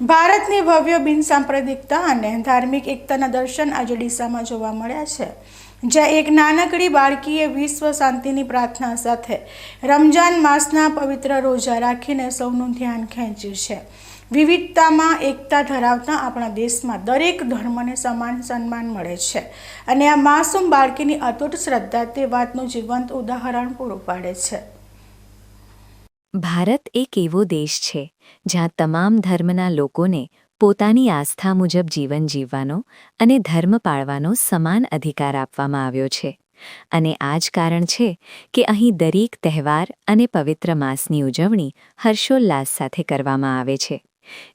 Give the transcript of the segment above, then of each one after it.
ભારતની ભવ્ય બિનસાંપ્રદાયિકતા અને ધાર્મિક એકતાના દર્શન આજે ડીસામાં જોવા મળ્યા છે, જ્યાં એક નાનકડી બાળકીએ વિશ્વ શાંતિની પ્રાર્થના સાથે રમજાન માસના પવિત્ર રોજા રાખીને સૌનું ધ્યાન ખેંચ્યું છે. વિવિધતામાં એકતા ધરાવતા આપણા દેશમાં દરેક ધર્મને સમાન સન્માન મળે છે અને આ માસૂમ બાળકીની અતૂટ શ્રદ્ધા તે વાતનું જીવંત ઉદાહરણ પૂરું પાડે છે. ભારત એક એવો દેશ છે જ્યાં તમામ ધર્મના લોકોને પોતાની આસ્થા મુજબ જીવન જીવવાનો અને ધર્મ પાળવાનો સમાન અધિકાર આપવામાં આવ્યો છે. અને આ જ કારણ છે કે અહીં દરેક તહેવાર અને પવિત્ર માસની ઉજવણી હર્ષોલ્લાસ સાથે કરવામાં આવે છે.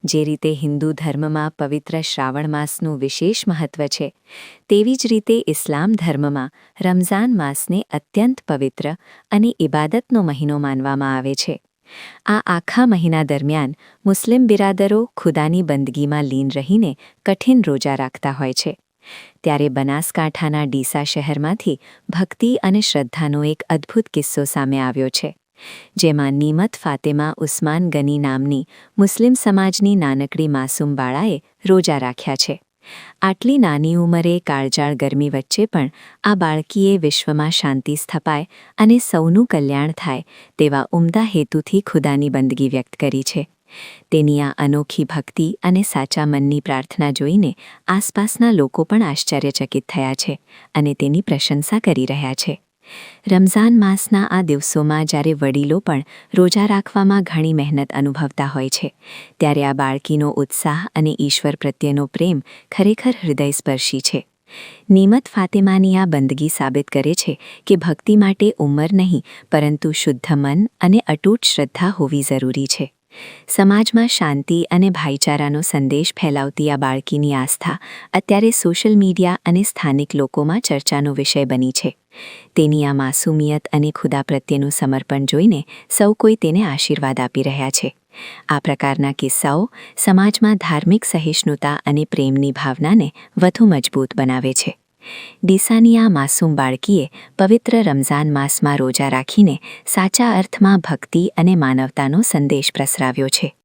જે રીતે હિન્દુ ધર્મમાં પવિત્ર શ્રાવણ માસનું વિશેષ મહત્વ છે, તેવી જ રીતે ઇસ્લામ ધર્મમાં રમઝાન માસને અત્યંત પવિત્ર અને ઇબાદતનો મહિનો માનવામાં આવે છે. આ આખા મહિના દરમિયાન મુસ્લિમ બિરાદરો ખુદાની બંદગીમાં લીન રહીને કઠિન રોજા રાખતા હોય છે. ત્યારે બનાસકાંઠાના ડીસા શહેરમાંથી ભક્તિ અને શ્રદ્ધાનો એક અદ્ભુત કિસ્સો સામે આવ્યો છે, જેમાં નીમત ફાતેમા ઉસ્માન ગની નામની મુસ્લિમ સમાજની નાનકડી માસૂમ બાળાએ રોજા રાખ્યા છે. આટલી નાની ઉંમરે કાળજાળ ગરમી વચ્ચે પણ આ બાળકીએ વિશ્વમાં શાંતિ સ્થપાય અને સૌનું કલ્યાણ થાય તેવા ઉમદા હેતુથી ખુદાની બંદગી વ્યક્ત કરી છે. તેની આ અનોખી ભક્તિ અને સાચા મનની પ્રાર્થના જોઈને આસપાસના લોકો પણ આશ્ચર્યચકિત થયા છે અને તેની પ્રશંસા કરી રહ્યા છે. રમઝાન માસના આ દિવસોમાં જ્યારે વડીલો પણ રોજા રાખવામાં ઘણી મહેનત અનુભવતા હોય છે, ત્યારે આ બાળકીનો ઉત્સાહ અને ઈશ્વર પ્રત્યેનો પ્રેમ ખરેખર હૃદયસ્પર્શી છે. નીમત ફાતેમાની આ બંદગી સાબિત કરે છે કે ભક્તિ માટે ઉંમર નહીં, પરંતુ શુદ્ધ મન અને અતૂટ શ્રદ્ધા હોવી જરૂરી છે. સમાજમાં શાંતિ અને ભાઈચારાનો સંદેશ ફેલાવતી આ બાળકીની આસ્થા અત્યારે સોશિયલ મીડિયા અને સ્થાનિક લોકોમાં ચર્ચાનો વિષય બની છે. તેની આ માસૂમિયત અને ખુદા પ્રત્યેનું સમર્પણ જોઈને સૌ કોઈ તેને આશીર્વાદ આપી રહ્યા છે. આ પ્રકારના કિસ્સાઓ સમાજમાં ધાર્મિક સહિષ્ણુતા અને પ્રેમની ભાવનાને વધુ મજબૂત બનાવે છે. ડીસાની આ માસૂમ બાળકીએ પવિત્ર રમઝાન માસમાં રોજા રાખીને સાચા અર્થમાં ભક્તિ અને માનવતાનો સંદેશ પ્રસરાવ્યો છે.